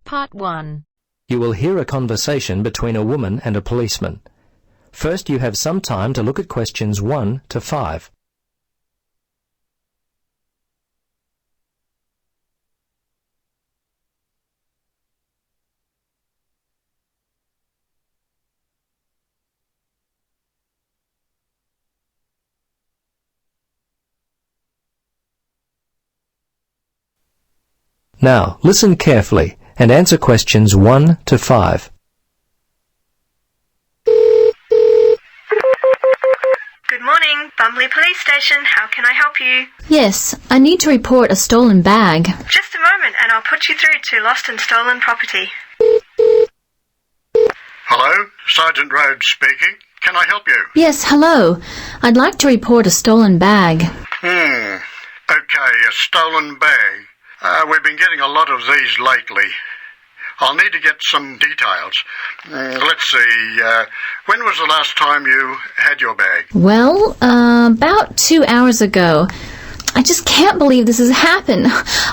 Part 1. You will hear a conversation between a woman and a policeman. First, you have some time to look at questions 1 to 5. Now, listen carefully and answer questions 1 to 5. Good morning, Bumley Police Station. How can I help you? Yes, I need to report a stolen bag. Just a moment and I'll put you through to Lost and Stolen Property. Hello, Sergeant Rhodes speaking. Can I help you? Yes, hello. I'd like to report a stolen bag. Okay, a stolen bag. We've been getting a lot of these lately. I'll need to get some details. Let's see, when was the last time you had your bag? Well, about 2 hours ago. I just can't believe this has happened.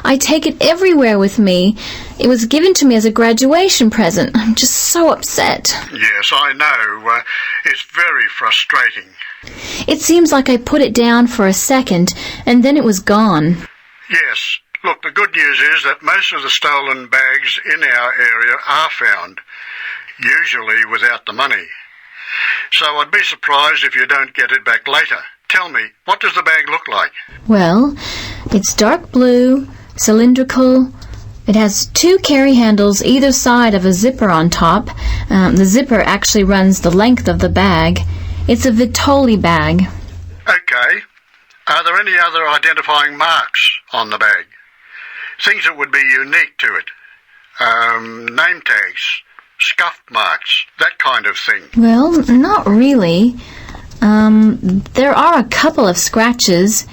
I take it everywhere with me. It was given to me as a graduation present. I'm just so upset. Yes, I know. It's very frustrating. It seems like I put it down for a second, and then it was gone. Yes. Look, the good news is that most of the stolen bags in our area are found, usually without the money. So I'd be surprised if you don't get it back later. Tell me, what does the bag look like? Well, it's dark blue, cylindrical. It has 2 carry handles either side of a zipper on top. The zipper actually runs the length of the bag. It's a Vitoli bag. Okay. Are there any other identifying marks on the bag? Things that would be unique to it. Name tags, scuff marks, that kind of thing. Well, not really. There are a couple of scratches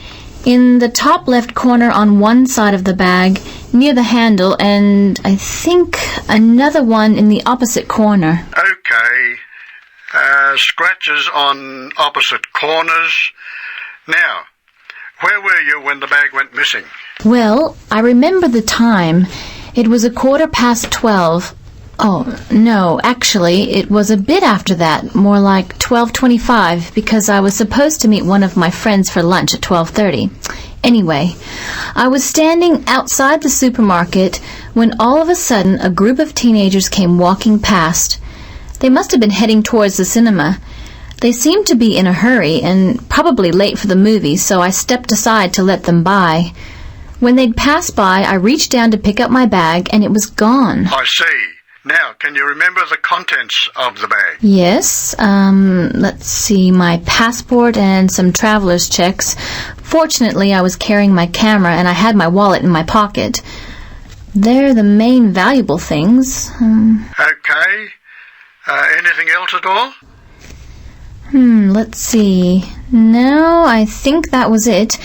in the top left corner on one side of the bag near the handle, and I think another one in the opposite corner. Okay. Scratches on opposite corners. Now, where were you when the bag went missing? Well, I remember the time. It was 12:15. Oh, no, actually, it was a bit after that, more like 12:25, because I was supposed to meet one of my friends for lunch at 12:30. Anyway, I was standing outside the supermarket when all of a sudden a group of teenagers came walking past. They must have been heading towards the cinema. They seemed to be in a hurry and probably late for the movie, so I stepped aside to let them by. When they'd passed by, I reached down to pick up my bag, and it was gone. I see. Now, can you remember the contents of the bag? Yes, let's see, my passport and some traveler's checks. Fortunately, I was carrying my camera, and I had my wallet in my pocket. They're the main valuable things. Okay. Anything else at all? Let's see. No, I think that was it.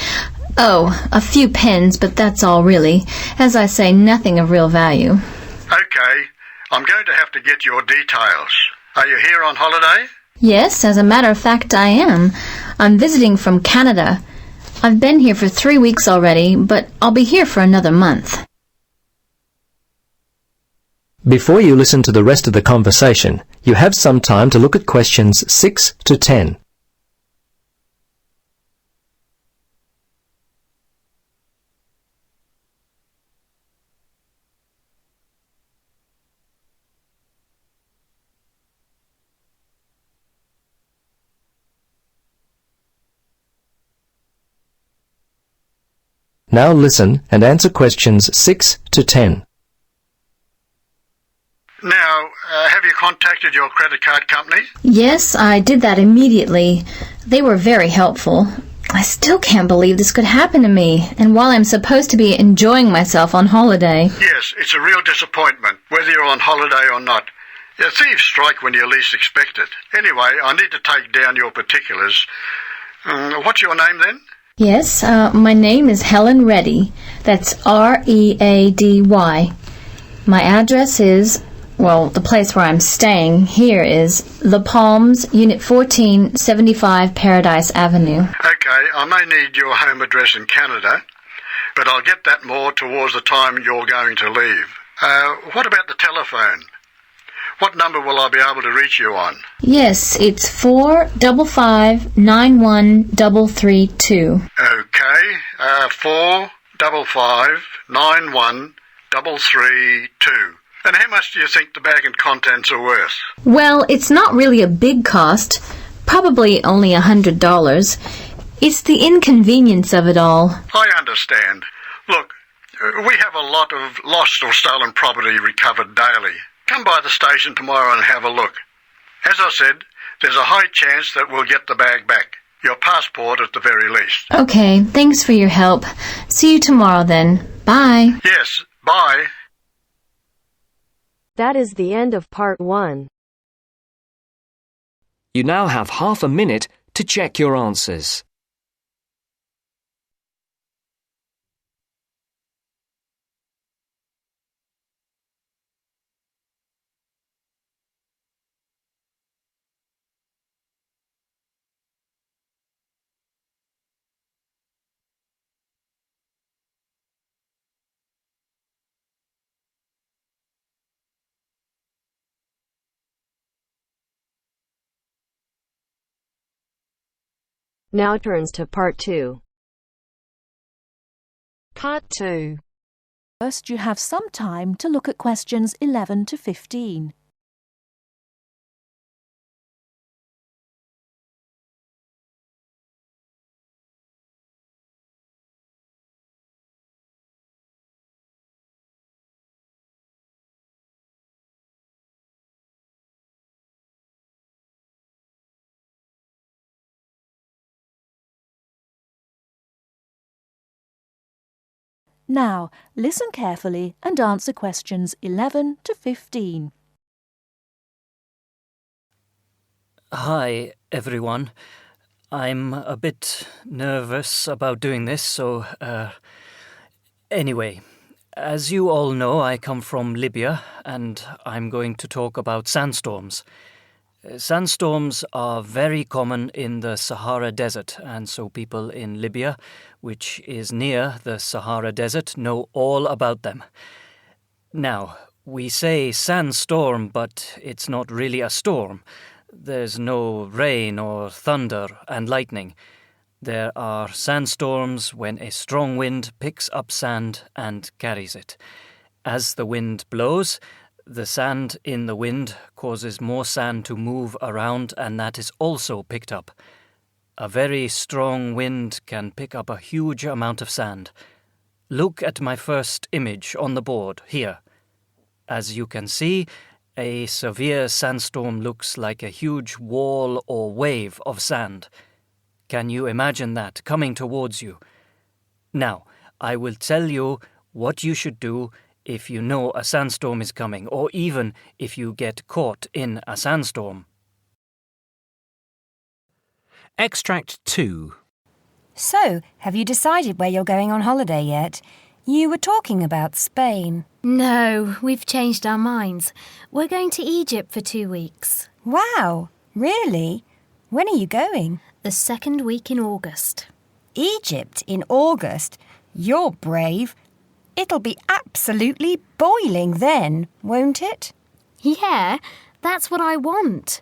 Oh, a few pens, but that's all really. As I say, nothing of real value. Okay. I'm going to have to get your details. Are you here on holiday? Yes, as a matter of fact, I am. I'm visiting from Canada. I've been here for 3 weeks already, but I'll be here for another month. Before you listen to the rest of the conversation, you have some time to look at questions 6 to 10. Now listen and answer questions 6 to 10. Now, have you contacted your credit card company? Yes, I did that immediately. They were very helpful. I still can't believe this could happen to me, and while I'm supposed to be enjoying myself on holiday. Yes, it's a real disappointment, whether you're on holiday or not. Yeah, thieves strike when you least expect it. Anyway, I need to take down your particulars. What's your name then? Yes, my name is Helen Reddy. That's Ready. My address is, well, the place where I'm staying here is The Palms, Unit 14, 75 Paradise Avenue. Okay, I may need your home address in Canada, but I'll get that more towards the time you're going to leave. What about the telephone? What number will I be able to reach you on? Yes, it's 455-91332. Okay, 455-91332. And how much do you think the bag and contents are worth? Well, it's not really a big cost. Probably only $100. It's the inconvenience of it all. I understand. Look, we have a lot of lost or stolen property recovered daily. Come by the station tomorrow and have a look. As I said, there's a high chance that we'll get the bag back. Your passport at the very least. Okay, thanks for your help. See you tomorrow then. Bye. Yes, bye. That is the end of part 1. You now have half a minute to check your answers. Now turns to part 2. Part 2. First, you have some time to look at questions 11 to 15. Now, listen carefully and answer questions 11 to 15. Hi, everyone. I'm a bit nervous about doing this, so, anyway, as you all know, I come from Libya, and I'm going to talk about sandstorms. Sandstorms are very common in the Sahara Desert, and so people in Libya, which is near the Sahara Desert, know all about them. Now, we say sandstorm, but it's not really a storm. There's no rain or thunder and lightning. There are sandstorms when a strong wind picks up sand and carries it. As the wind blows, the sand in the wind causes more sand to move around, and that is also picked up. A very strong wind can pick up a huge amount of sand. Look at my first image on the board here. As you can see, a severe sandstorm looks like a huge wall or wave of sand. Can you imagine that coming towards you? Now, I will tell you what you should do if you know a sandstorm is coming, or even if you get caught in a sandstorm. Extract 2. So, have you decided where you're going on holiday yet? You were talking about Spain. No, we've changed our minds. We're going to Egypt for 2 weeks. Wow, really? When are you going? The 2nd week in August. Egypt in August? You're brave. It'll be absolutely boiling then, won't it? Yeah, that's what I want.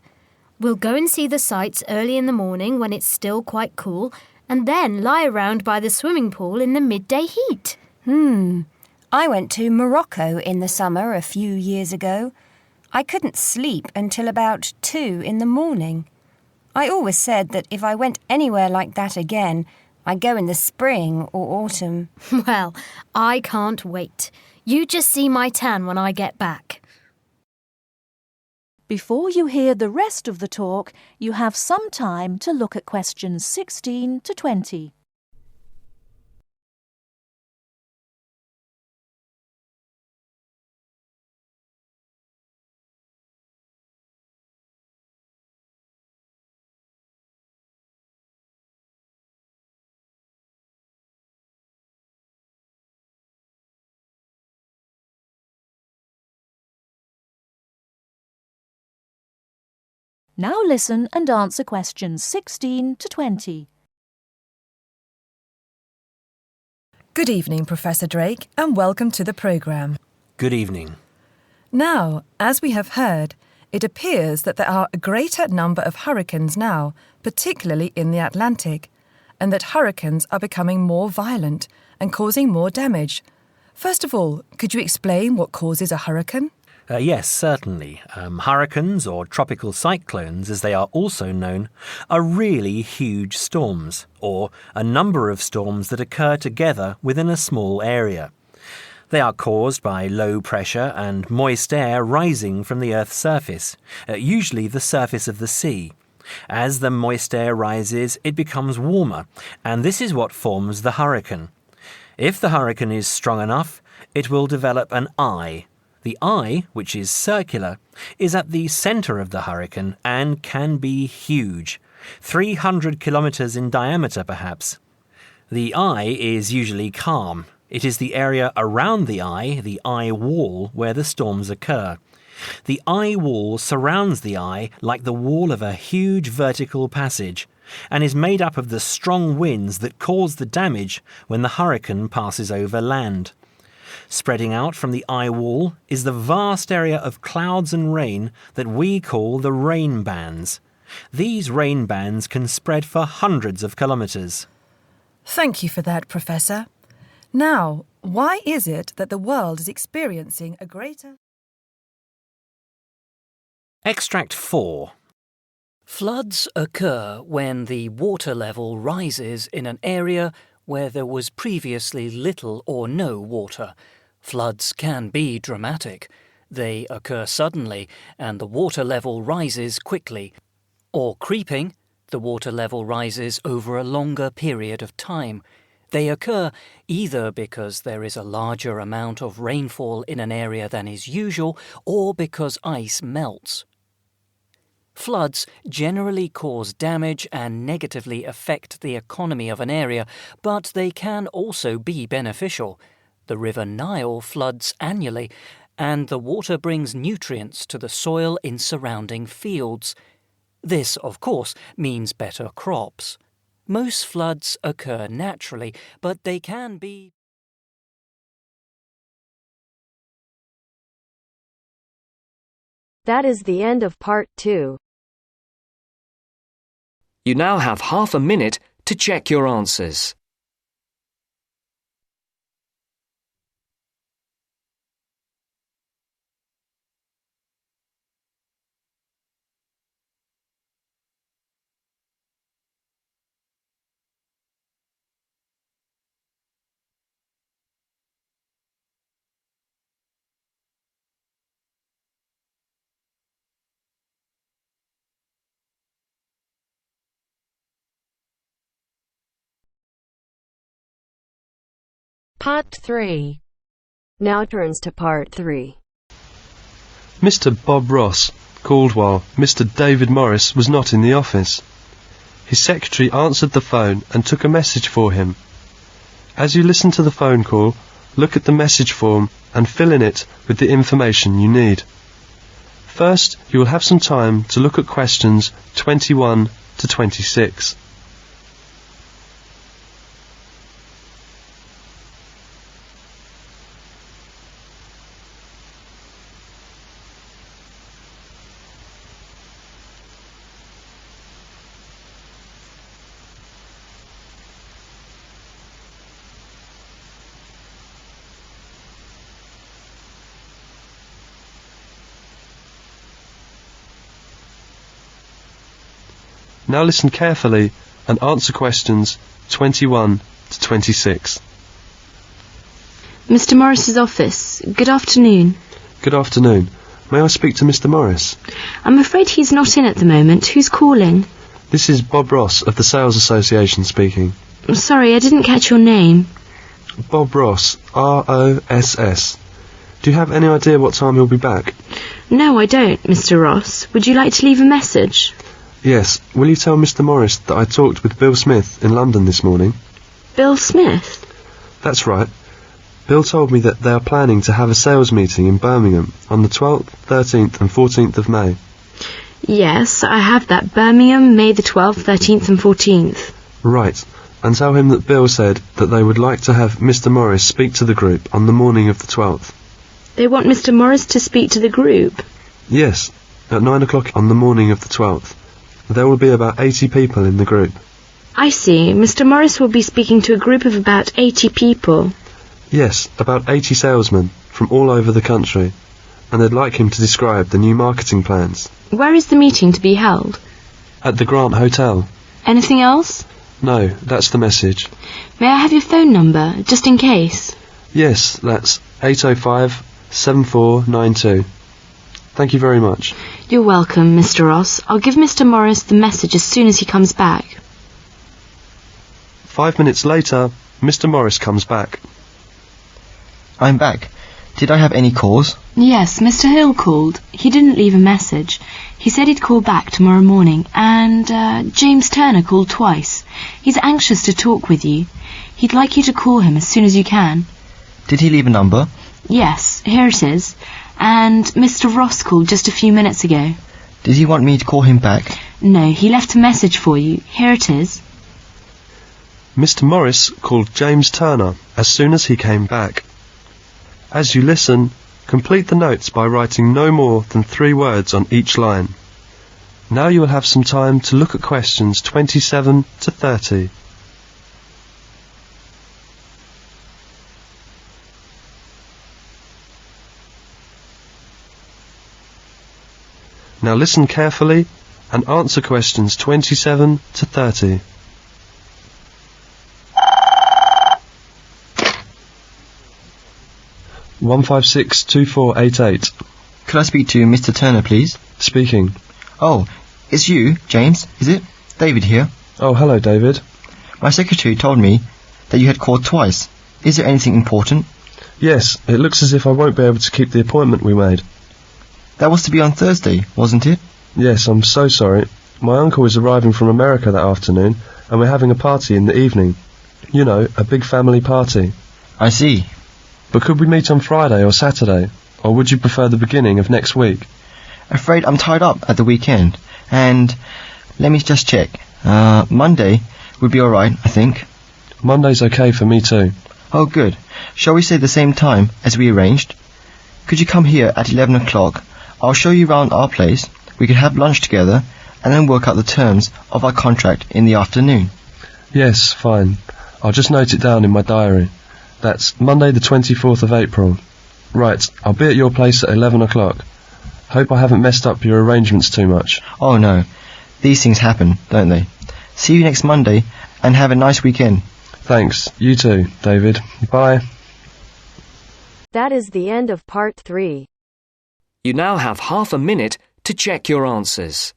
We'll go and see the sights early in the morning when it's still quite cool, and then lie around by the swimming pool in the midday heat. I went to Morocco in the summer a few years ago. I couldn't sleep until about 2 in the morning. I always said that if I went anywhere like that again, I'd go in the spring or autumn. Well, I can't wait. You just see my tan when I get back. Before you hear the rest of the talk, you have some time to look at questions 16 to 20. Now listen and answer questions 16 to 20. Good evening, Professor Drake, and welcome to the programme. Good evening. Now, as we have heard, it appears that there are a greater number of hurricanes now, particularly in the Atlantic, and that hurricanes are becoming more violent and causing more damage. First of all, could you explain what causes a hurricane? Yes, certainly. Hurricanes, or tropical cyclones as they are also known, are really huge storms, or a number of storms that occur together within a small area. They are caused by low pressure and moist air rising from the Earth's surface, usually the surface of the sea. As the moist air rises, it becomes warmer, and this is what forms the hurricane. If the hurricane is strong enough, it will develop an eye. The eye, which is circular, is at the centre of the hurricane and can be huge, 300 kilometres in diameter perhaps. The eye is usually calm. It is the area around the eye wall, where the storms occur. The eye wall surrounds the eye like the wall of a huge vertical passage, and is made up of the strong winds that cause the damage when the hurricane passes over land. Spreading out from the eye wall is the vast area of clouds and rain that we call the rain bands. These rain bands can spread for hundreds of kilometres. Thank you for that, Professor. Now, why is it that the world is experiencing a greater... Extract 4. Floods occur when the water level rises in an area where there was previously little or no water. Floods can be dramatic. They occur suddenly and the water level rises quickly. Or creeping, the water level rises over a longer period of time. They occur either because there is a larger amount of rainfall in an area than is usual, or because ice melts. Floods generally cause damage and negatively affect the economy of an area, but they can also be beneficial. The River Nile floods annually, and the water brings nutrients to the soil in surrounding fields. This, of course, means better crops. Most floods occur naturally, but they can be... That is the end of part 2. You now have half a minute to check your answers. Part 3. Now turns to part 3. Mr. Bob Ross called while Mr. David Morris was not in the office. His secretary answered the phone and took a message for him. As you listen to the phone call, look at the message form and fill in it with the information you need. First, you will have some time to look at questions 21 to 26. Now listen carefully and answer questions 21 to 26. Mr. Morris's office. Good afternoon. Good afternoon. May I speak to Mr. Morris? I'm afraid he's not in at the moment. Who's calling? This is Bob Ross of the Sales Association speaking. I'm sorry, I didn't catch your name. Bob Ross, R-O-S-S. Do you have any idea what time he'll be back? No, I don't, Mr. Ross. Would you like to leave a message? Yes. Will you tell Mr. Morris that I talked with Bill Smith in London this morning? Bill Smith? That's right. Bill told me that they are planning to have a sales meeting in Birmingham on the 12th, 13th and 14th of May. Yes, I have that. Birmingham, May the 12th, 13th and 14th. Right, and tell him that Bill said that they would like to have Mr. Morris speak to the group on the morning of the 12th. They want Mr. Morris to speak to the group? Yes, at 9 o'clock on the morning of the 12th. There will be about 80 people in the group. I see. Mr. Morris will be speaking to a group of about 80 people. Yes, about 80 salesmen from all over the country, and they'd like him to describe the new marketing plans. Where is the meeting to be held? At the Grant Hotel. Anything else? No, that's the message. May I have your phone number, just in case? Yes, that's 805-7492. Thank you very much. You're welcome, Mr. Ross. I'll give Mr. Morris the message as soon as he comes back. 5 minutes later, Mr. Morris comes back. I'm back. Did I have any calls? Yes, Mr. Hill called. He didn't leave a message. He said he'd call back tomorrow morning, and James Turner called twice. He's anxious to talk with you. He'd like you to call him as soon as you can. Did he leave a number? Yes, here it is. And Mr. Ross called just a few minutes ago. Did he want me to call him back? No, he left a message for you. Here it is. Mr. Morris called James Turner as soon as he came back. As you listen, complete the notes by writing no more than 3 words on each line. Now you will have some time to look at questions 27 to 30. Now listen carefully and answer questions 27 to 30. One 1562488. Could I speak to Mr. Turner, please? Speaking. Oh, it's you, James, is it? David here. Oh, hello, David. My secretary told me that you had called twice. Is there anything important? Yes, it looks as if I won't be able to keep the appointment we made. That was to be on Thursday, wasn't it? Yes, I'm so sorry. My uncle is arriving from America that afternoon, and we're having a party in the evening. You know, a big family party. I see. But could we meet on Friday or Saturday? Or would you prefer the beginning of next week? Afraid I'm tied up at the weekend. And let me just check. Monday would be alright, I think. Monday's okay for me too. Oh, good. Shall we say the same time as we arranged? Could you come here at 11 o'clock? I'll show you round our place. We could have lunch together and then work out the terms of our contract in the afternoon. Yes, fine. I'll just note it down in my diary. That's Monday the 24th of April. Right, I'll be at your place at 11 o'clock. Hope I haven't messed up your arrangements too much. Oh no, these things happen, don't they? See you next Monday and have a nice weekend. Thanks, you too, David. Bye. That is the end of part 3. You now have half a minute to check your answers.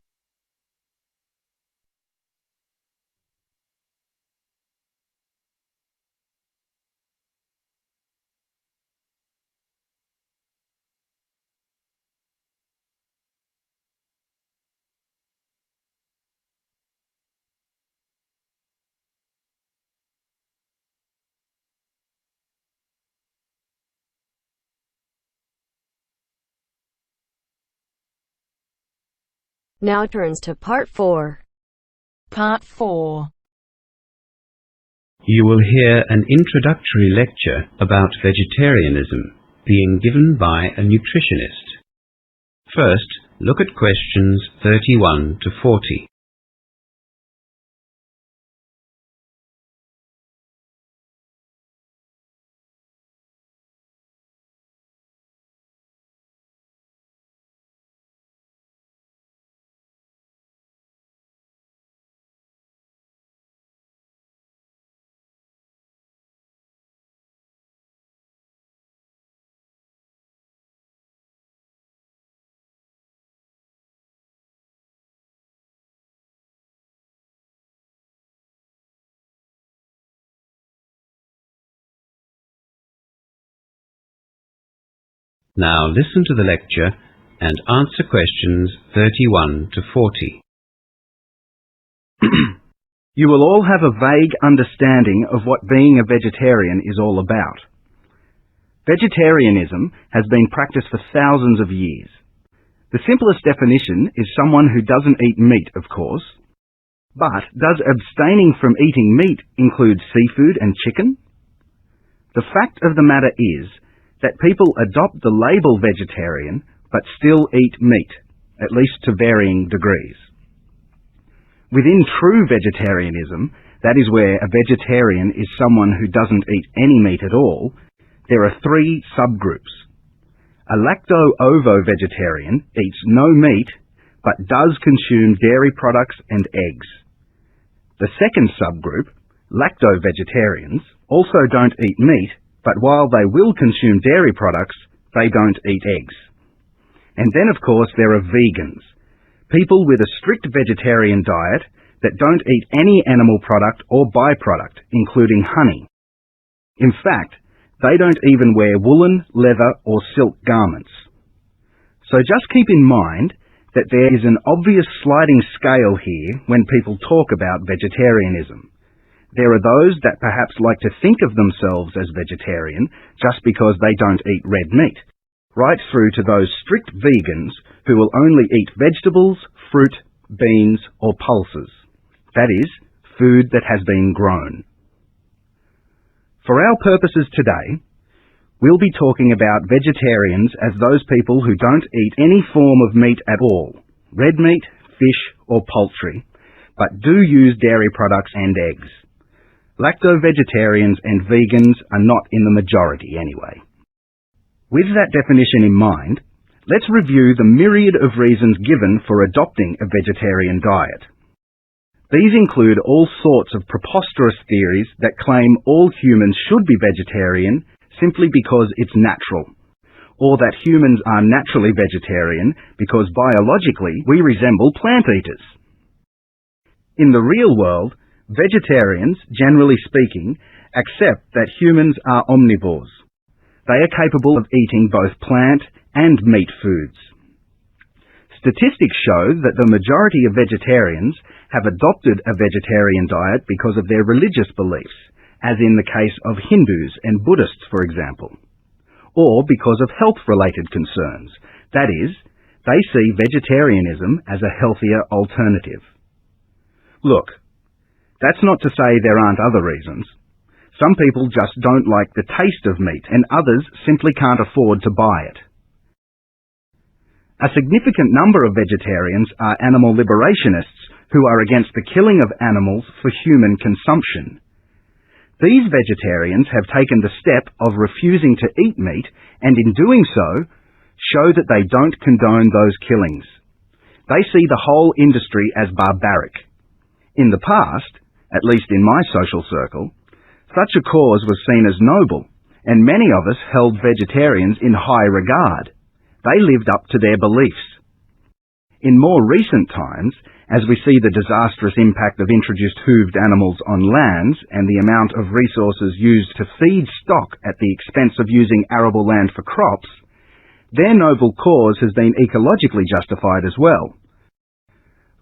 Now turns to part 4. Part 4. You will hear an introductory lecture about vegetarianism being given by a nutritionist. First, look at questions 31 to 40. Now listen to the lecture and answer questions 31 to 40. You will all have a vague understanding of what being a vegetarian is all about. Vegetarianism has been practiced for thousands of years. The simplest definition is someone who doesn't eat meat, of course. But does abstaining from eating meat include seafood and chicken? The fact of the matter is that people adopt the label vegetarian but still eat meat, at least to varying degrees. Within true vegetarianism, that is where a vegetarian is someone who doesn't eat any meat at all, there are 3 subgroups. A lacto-ovo-vegetarian eats no meat but does consume dairy products and eggs. The second subgroup, lacto-vegetarians, also don't eat meat, but while they will consume dairy products, they don't eat eggs. And then, of course, there are vegans, people with a strict vegetarian diet that don't eat any animal product or byproduct, including honey. In fact, they don't even wear woolen, leather, or silk garments. So just keep in mind that there is an obvious sliding scale here when people talk about vegetarianism. There are those that perhaps like to think of themselves as vegetarian just because they don't eat red meat, right through to those strict vegans who will only eat vegetables, fruit, beans, or pulses. That is, food that has been grown. For our purposes today, we'll be talking about vegetarians as those people who don't eat any form of meat at all, red meat, fish, or poultry, but do use dairy products and eggs. Lacto-vegetarians and vegans are not in the majority anyway. With that definition in mind, let's review the myriad of reasons given for adopting a vegetarian diet. These include all sorts of preposterous theories that claim all humans should be vegetarian simply because it's natural, or that humans are naturally vegetarian because biologically we resemble plant eaters. In the real world, vegetarians, generally speaking, accept that humans are omnivores. They are capable of eating both plant and meat foods. Statistics show that the majority of vegetarians have adopted a vegetarian diet because of their religious beliefs, as in the case of Hindus and Buddhists, for example, or because of health-related concerns. That is, they see vegetarianism as a healthier alternative. Look, that's not to say there aren't other reasons. Some people just don't like the taste of meat, and others simply can't afford to buy it. A significant number of vegetarians are animal liberationists who are against the killing of animals for human consumption. These vegetarians have taken the step of refusing to eat meat, and in doing so, show that they don't condone those killings. They see the whole industry as barbaric. In the past, at least in my social circle, such a cause was seen as noble, and many of us held vegetarians in high regard. They lived up to their beliefs. In more recent times, as we see the disastrous impact of introduced hooved animals on lands and the amount of resources used to feed stock at the expense of using arable land for crops, their noble cause has been ecologically justified as well.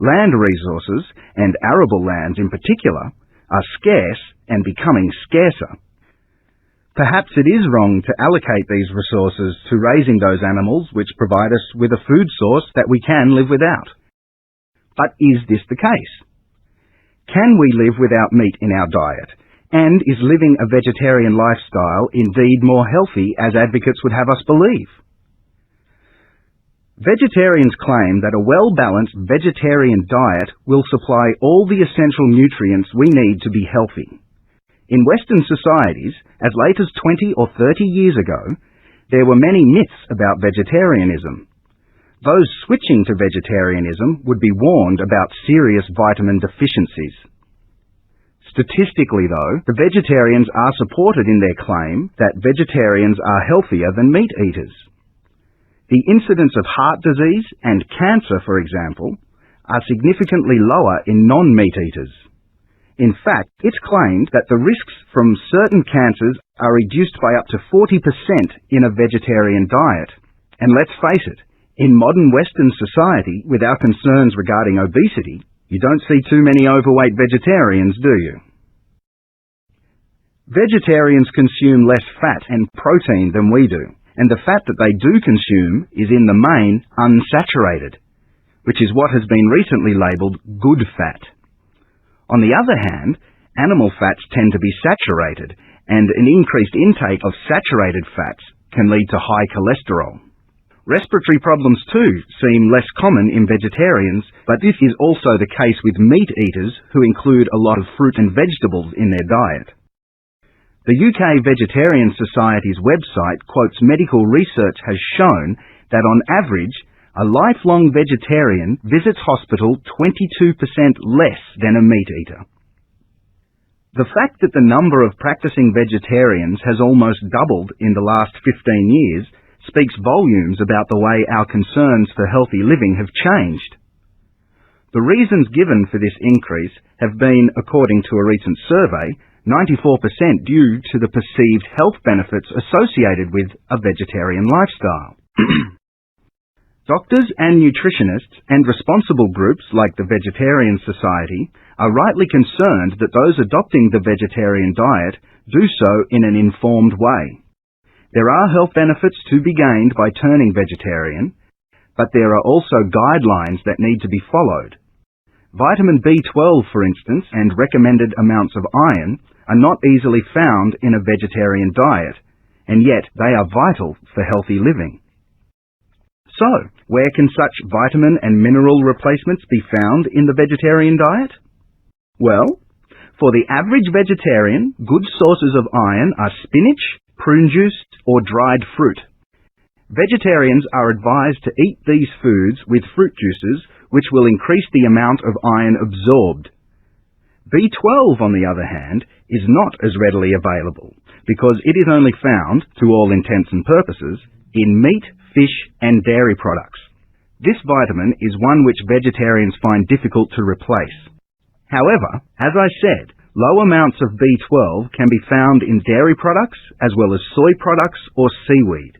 Land resources, and arable lands in particular, are scarce and becoming scarcer. Perhaps it is wrong to allocate these resources to raising those animals which provide us with a food source that we can live without. But is this the case? Can we live without meat in our diet? And is living a vegetarian lifestyle indeed more healthy as advocates would have us believe? Vegetarians claim that a well-balanced vegetarian diet will supply all the essential nutrients we need to be healthy. In Western societies, as late as 20 or 30 years ago, there were many myths about vegetarianism. Those switching to vegetarianism would be warned about serious vitamin deficiencies. Statistically, though, the vegetarians are supported in their claim that vegetarians are healthier than meat eaters. The incidence of heart disease and cancer, for example, are significantly lower in non-meat eaters. In fact, it's claimed that the risks from certain cancers are reduced by up to 40% in a vegetarian diet. And let's face it, in modern Western society, with our concerns regarding obesity, you don't see too many overweight vegetarians, do you? Vegetarians consume less fat and protein than we do, and the fat that they do consume is in the main unsaturated, which is what has been recently labelled good fat. On the other hand, animal fats tend to be saturated, and an increased intake of saturated fats can lead to high cholesterol. Respiratory problems too seem less common in vegetarians, but this is also the case with meat eaters who include a lot of fruit and vegetables in their diet. The UK Vegetarian Society's website quotes medical research has shown that on average, a lifelong vegetarian visits hospital 22% less than a meat eater. The fact that the number of practicing vegetarians has almost doubled in the last 15 years speaks volumes about the way our concerns for healthy living have changed. The reasons given for this increase have been, according to a recent survey, 94% due to the perceived health benefits associated with a vegetarian lifestyle. Doctors and nutritionists and responsible groups like the Vegetarian Society are rightly concerned that those adopting the vegetarian diet do so in an informed way. There are health benefits to be gained by turning vegetarian, but there are also guidelines that need to be followed. Vitamin B12, for instance, and recommended amounts of iron are not easily found in a vegetarian diet, and yet they are vital for healthy living. So, where can such vitamin and mineral replacements be found in the vegetarian diet? Well, for the average vegetarian, good sources of iron are spinach, prune juice, or dried fruit. Vegetarians are advised to eat these foods with fruit juices, which will increase the amount of iron absorbed. B12, on the other hand, is not as readily available because it is only found, to all intents and purposes, in meat, fish, and dairy products. This vitamin is one which vegetarians find difficult to replace. However, as I said, low amounts of B12 can be found in dairy products as well as soy products or seaweed.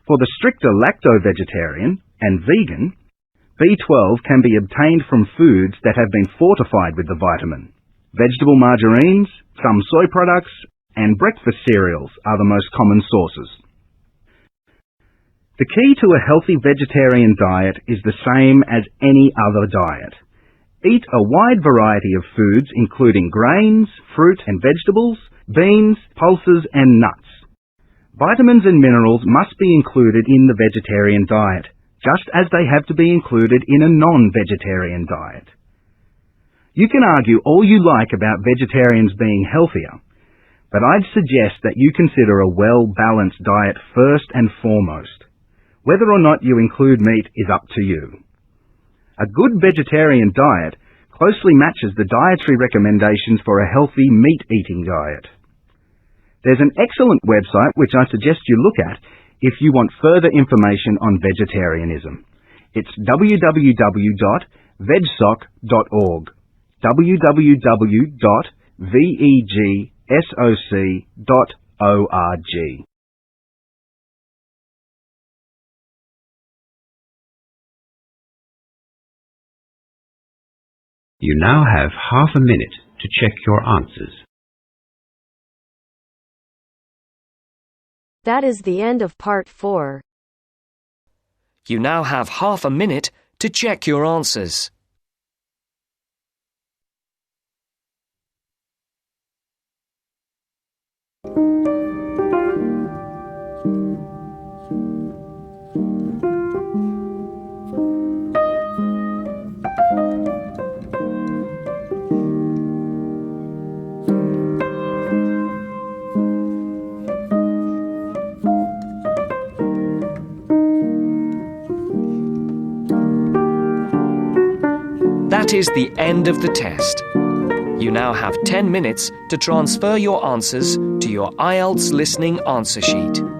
For the stricter lacto-vegetarian and vegan, B12 can be obtained from foods that have been fortified with the vitamin. Vegetable margarines, some soy products, and breakfast cereals are the most common sources. The key to a healthy vegetarian diet is the same as any other diet. Eat a wide variety of foods including grains, fruit and vegetables, beans, pulses and nuts. Vitamins and minerals must be included in the vegetarian diet, just as they have to be included in a non-vegetarian diet. You can argue all you like about vegetarians being healthier, but I'd suggest that you consider a well-balanced diet first and foremost. Whether or not you include meat is up to you. A good vegetarian diet closely matches the dietary recommendations for a healthy meat-eating diet. There's an excellent website which I suggest you look at if you want further information on vegetarianism. It's www.vegsoc.org. www.vegsoc.org. You now have half a minute to check your answers. That is the end of part 4. You now have half a minute to check your answers. That is the end of the test. You now have 10 minutes to transfer your answers to your Ielts listening answer sheet.